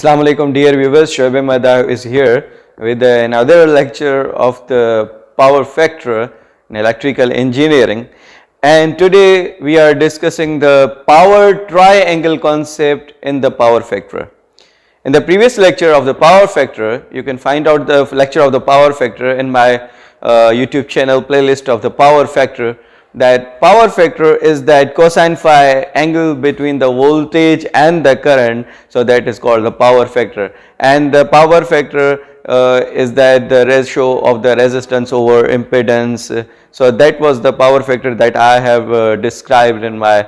Assalamu alaikum dear viewers, Shoaib and Dayo is here with another lecture of the power factor in electrical engineering, and today we are discussing the power triangle concept in the power factor. In the previous lecture of the power factor, you can find out the lecture of the power factor in my YouTube channel playlist of the power factor. That power factor is that cosine phi angle between the voltage and the current, so that is called the power factor. And the power factor is that the ratio of the resistance over impedance. So that was the power factor that I have described in my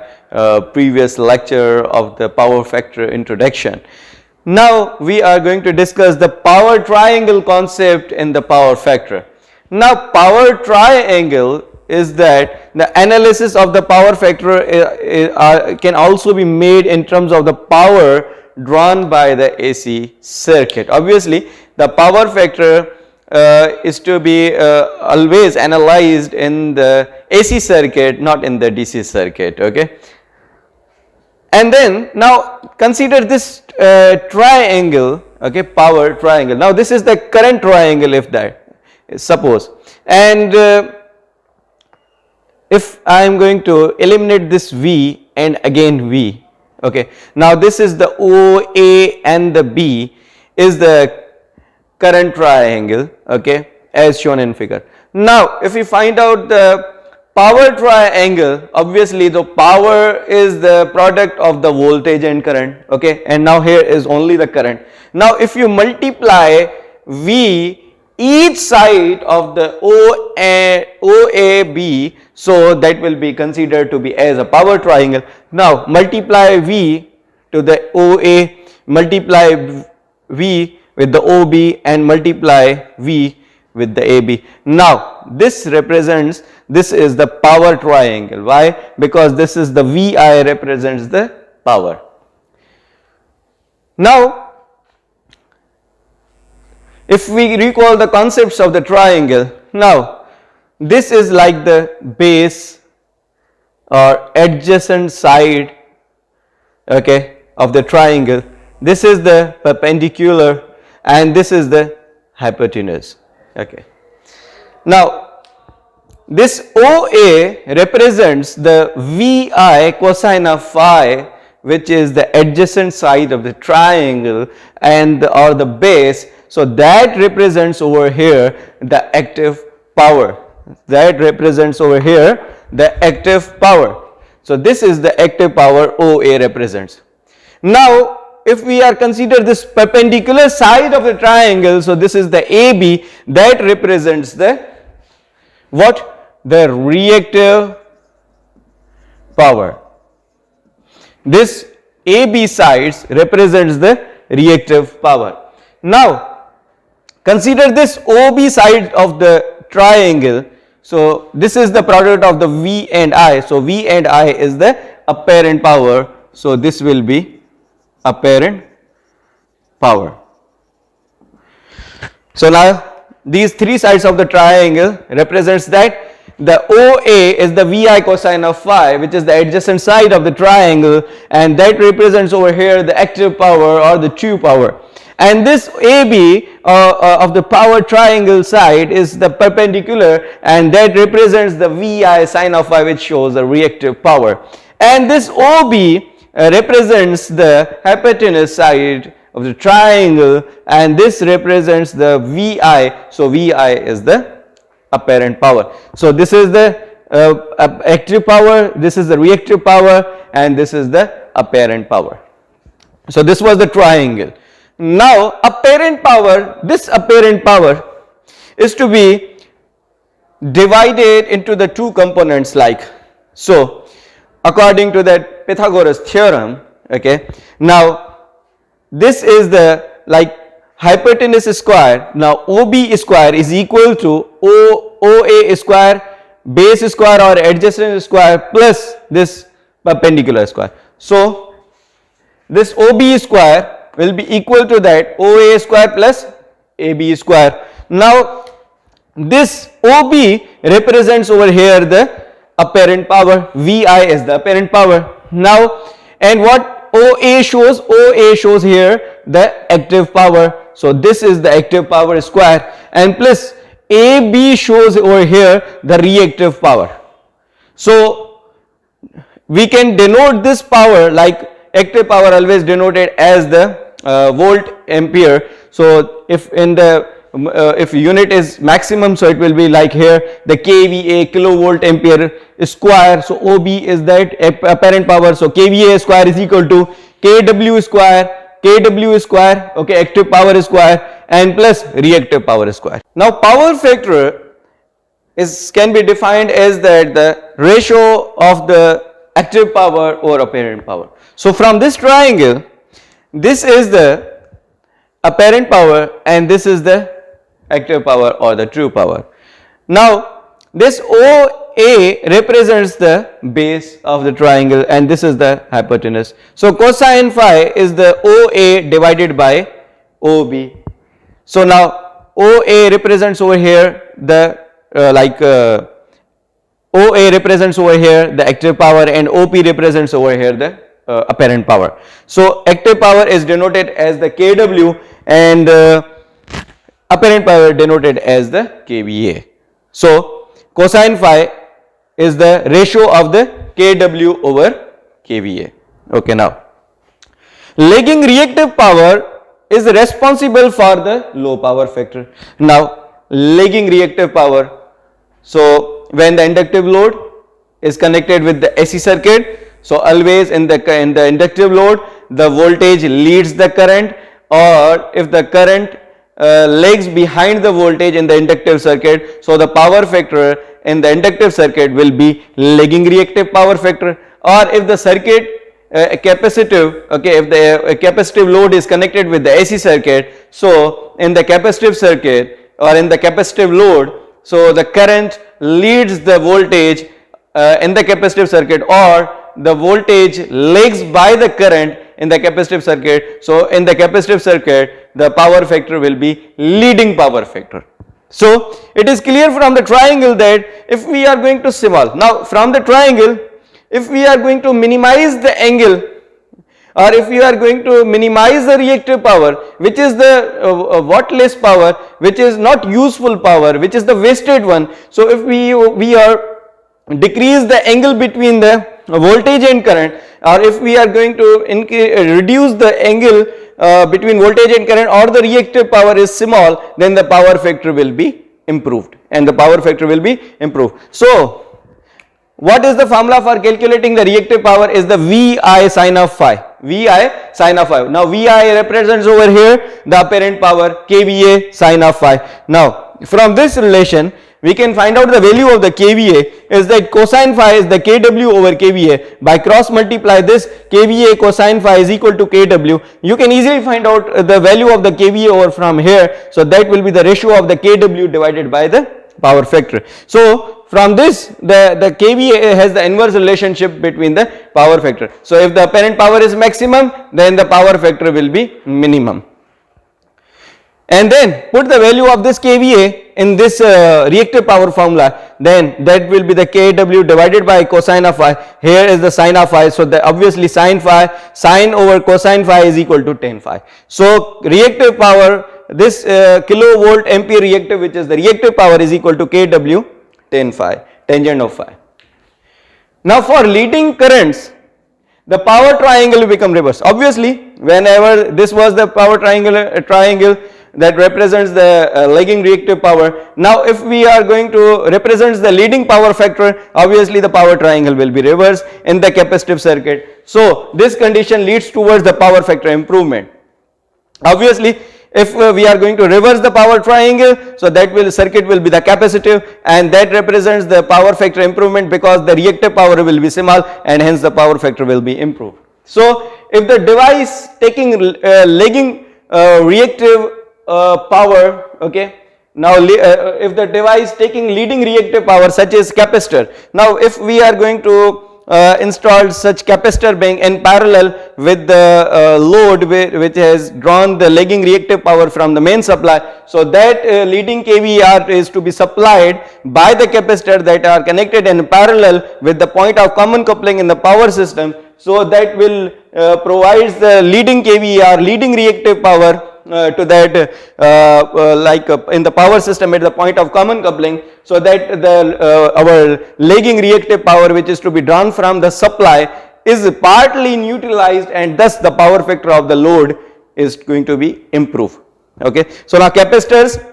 previous lecture of the power factor introduction. Now we are going to discuss the power triangle concept in the power factor. Now power triangle is that the analysis of the power factor can also be made in terms of the power drawn by the AC circuit. Obviously the power factor is to be always analyzed in the AC circuit, not in the DC circuit, okay. And then now consider this triangle, okay, power triangle. Now this is the current triangle, if that suppose, and if I am going to eliminate this V and again V, okay. Now this is the OA and the B is the current triangle, okay, as shown in figure. Now if we find out the power triangle, obviously the power is the product of the voltage and current, okay, and now here is only the current. Now if you multiply V each side of the OAB, so that will be considered to be as a power triangle. Now multiply V to the OA, multiply V with the OB, and multiply V with the AB. Now this represents, this is the power triangle. Why? Because this is the VI represents the power. Now if we recall the concepts of the triangle, now this is like the base or adjacent side, okay, of the triangle. This is the perpendicular and this is the hypotenuse, okay. Now this OA represents the VI cosine of phi, which is the adjacent side of the triangle and or the base. So that represents over here the active power. That represents over here the active power. So this is the active power OA represents. Now if we are consider this perpendicular side of the triangle, so this is the AB, that represents the what? The reactive power. This AB sides represents the reactive power. Now consider this OB side of the triangle. So this is the product of the V and I. So V and I is the apparent power. So this will be apparent power. So now these three sides of the triangle represents that the OA is the VI cosine of phi, which is the adjacent side of the triangle, and that represents over here the active power or the true power. And this AB of the power triangle side is the perpendicular, and that represents the VI sine of phi, which shows the reactive power. And this OB represents the hypotenuse side of the triangle, and this represents the VI. So VI is the apparent power. So this is the active power, this is the reactive power, and this is the apparent power. So this was the triangle. Now apparent power, this apparent power is to be divided into the two components like so, according to that Pythagoras theorem, okay. Now this is the like hypotenuse square. Now OB square is equal to OA square, base square or adjacent square plus this perpendicular square. So this OB square will be equal to that OA square plus AB square. Now this OB represents over here the apparent power, VI is the apparent power. Now and what OA shows here the active power. So this is the active power square, and plus AB shows over here the reactive power. So we can denote this power like active power always denoted as the volt ampere. So if in the if unit is maximum, so it will be like here the kVA, kilovolt ampere square. So OB is that apparent power. So kVA square is equal to kW square, okay, active power square, and plus reactive power square. Now power factor can be defined as that the ratio of the active power over apparent power. So from this triangle, this is the apparent power and this is the active power or the true power. Now this OA represents the base of the triangle and this is the hypotenuse. So cosine phi is the OA divided by OB. So now OA represents over here the OA represents over here the active power and OP represents over here the apparent power. So active power is denoted as the kW and apparent power denoted as the kVA. So cosine phi is the ratio of the kW over kVA. Okay, now lagging reactive power is responsible for the low power factor. Now lagging reactive power, so when the inductive load is connected with the AC circuit, so always in the inductive load the voltage leads the current, or if the current lags behind the voltage in the inductive circuit, so the power factor in the inductive circuit will be lagging reactive power factor. Or if the circuit capacitive, okay, if the capacitive load is connected with the AC circuit, so in the capacitive circuit or in the capacitive load, so the current leads the voltage in the capacitive circuit, or the voltage lags by the current in the capacitive circuit. So in the capacitive circuit the power factor will be leading power factor. So it is clear from the triangle that if we are going to simulate, now from the triangle, if we are going to minimize the angle, or if we are going to minimize the reactive power, which is the wattless power, which is not useful power, which is the wasted one. So if we are decrease the angle between the voltage and current, or if we are going to reduce the angle between voltage and current, or the reactive power is small, then the power factor will be improved and the power factor will be improved. So what is the formula for calculating the reactive power is the VI sin of phi. VI sin of phi. Now VI represents over here the apparent power, kVA sin of phi. Now from this relation we can find out the value of the kVA is that cosine phi is the kW over kVA. By cross multiply this, kVA cosine phi is equal to kW. You can easily find out the value of the kVA over from here. So that will be the ratio of the kW divided by the power factor. So from this the kVA has the inverse relationship between the power factor. So if the apparent power is maximum, then the power factor will be minimum. And then put the value of this kVA in this reactive power formula, then that will be the kW divided by cosine of phi. Here is the sine of phi, so the obviously sine phi, sine over cosine phi is equal to tan phi. So reactive power, this kilovolt ampere reactive, which is the reactive power, is equal to kW tan phi, tangent of phi. Now for leading currents, the power triangle will become reverse. Obviously whenever this was the power triangle that represents the lagging reactive power. Now if we are going to represent the leading power factor, obviously the power triangle will be reversed in the capacitive circuit. So this condition leads towards the power factor improvement. Obviously if we are going to reverse the power triangle, so that circuit will be the capacitive, and that represents the power factor improvement because the reactive power will be small and hence the power factor will be improved. So if the device taking lagging reactive power, okay, now if the device taking leading reactive power such as capacitor, now if we are going to install such capacitor bank in parallel with the load which has drawn the lagging reactive power from the main supply, so that leading kVAR is to be supplied by the capacitor that are connected in parallel with the point of common coupling in the power system. So that will provides the leading kVAR, leading reactive power to that in the power system at the point of common coupling, so that the our lagging reactive power which is to be drawn from the supply is partly neutralized, and thus the power factor of the load is going to be improved. Okay. So now capacitors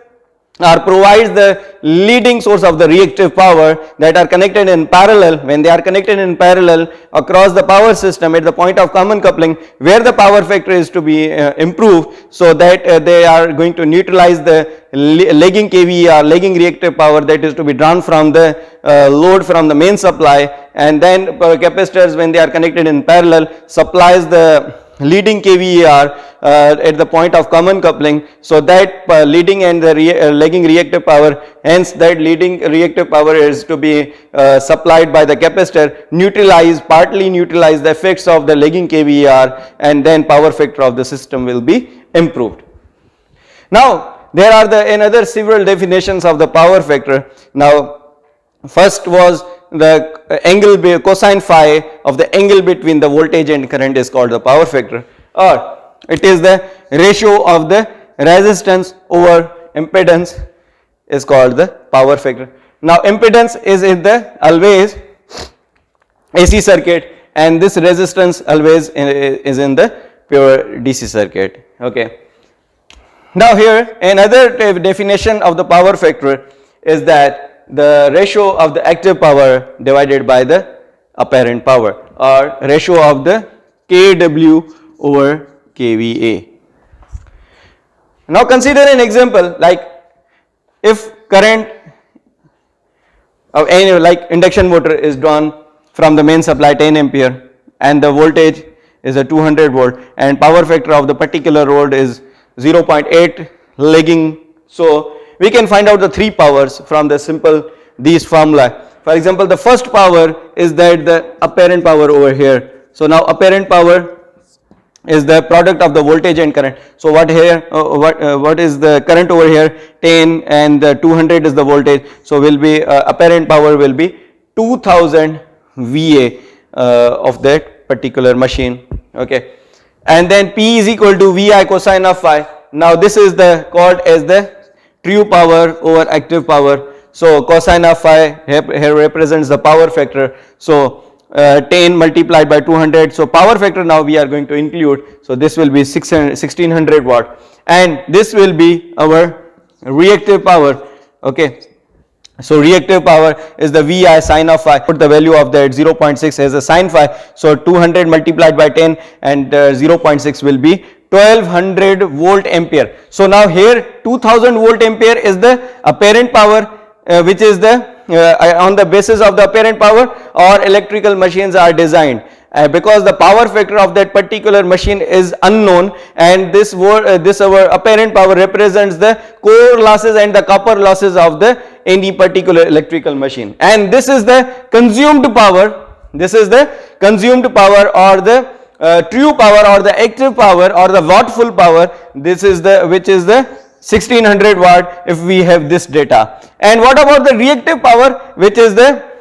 provides the leading source of the reactive power that are connected in parallel. When they are connected in parallel across the power system at the point of common coupling, where the power factor is to be improved, so that they are going to neutralize the lagging kVAR, lagging reactive power that is to be drawn from the load from the main supply, and then capacitors, when they are connected in parallel, supplies the leading kVAR at the point of common coupling, so that leading and the lagging reactive power, hence that leading reactive power is to be supplied by the capacitor, partly neutralize the effects of the lagging kVAR, and then power factor of the system will be improved. Now there are another several definitions of the power factor. Now first was the angle cosine phi of the angle between the voltage and current is called the power factor, or it is the ratio of the resistance over impedance is called the power factor. Now impedance is in the always AC circuit, and this resistance always is in the pure DC circuit. Okay. Now here another definition of the power factor is that the ratio of the active power divided by the apparent power, or ratio of the kW over kVA. Now consider an example, like if current of any like induction motor is drawn from the main supply 10 ampere and the voltage is a 200 volt and power factor of the particular load is 0.8 lagging. So we can find out the three powers from the simple these formula. For example, the first power is that the apparent power over here. So now apparent power is the product of the voltage and current. So what here what is the current over here, 10, and the 200 is the voltage, so will be apparent power will be 2000 VA of that particular machine. Okay. And then P is equal to VI cosine of phi. Now this is the called as the true power over active power. So cosine of phi here represents the power factor. So 10 multiplied by 200. So power factor now we are going to include. So this will be 1600 watt, and this will be our reactive power. Okay. So reactive power is the VI sine of phi. Put the value of that 0.6 as a sine phi. So 200 multiplied by 10 and 0.6 will be 1200 volt ampere. So now here 2000 volt ampere is the apparent power, which is the on the basis of the apparent power or electrical machines are designed. Because the power factor of that particular machine is unknown, and this our apparent power represents the core losses and the copper losses of the any particular electrical machine, and this is the consumed power. This is the consumed power or the true power or the active power or the wattful power. This is the which is the 1600 watt if we have this data. And what about the reactive power, which is the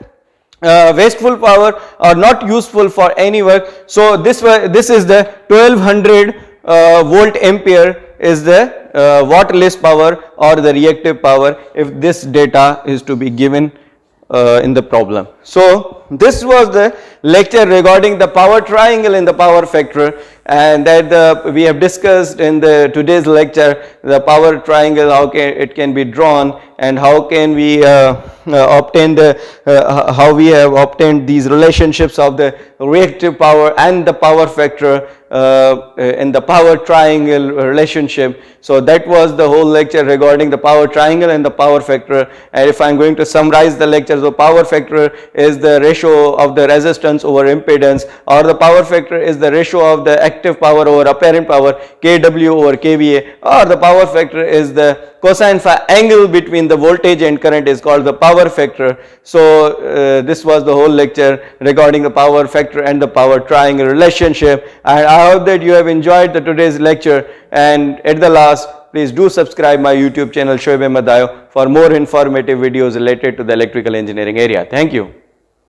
wasteful power or not useful for any work? So this is the 1200 volt ampere is the wattless power or the reactive power if this data is to be given in the problem. So this was the lecture regarding the power triangle in the power factor, and that we have discussed in the today's lecture the power triangle, how it can be drawn, and how can we obtain the how we have obtained these relationships of the reactive power and the power factor in the power triangle relationship. So that was the whole lecture regarding the power triangle and the power factor. And if I am going to summarize the lecture, so power factor is the ratio of the resistance over impedance, or the power factor is the ratio of the active power over apparent power, kW over kVA, or the power factor is the cosine phi angle between the voltage and current is called the power factor. So this was the whole lecture regarding the power factor and the power triangle relationship, and I hope that you have enjoyed the today's lecture. And at the last, please do subscribe my YouTube channel Shoaib Ahmed Dayo for more informative videos related to the electrical engineering area. Thank you.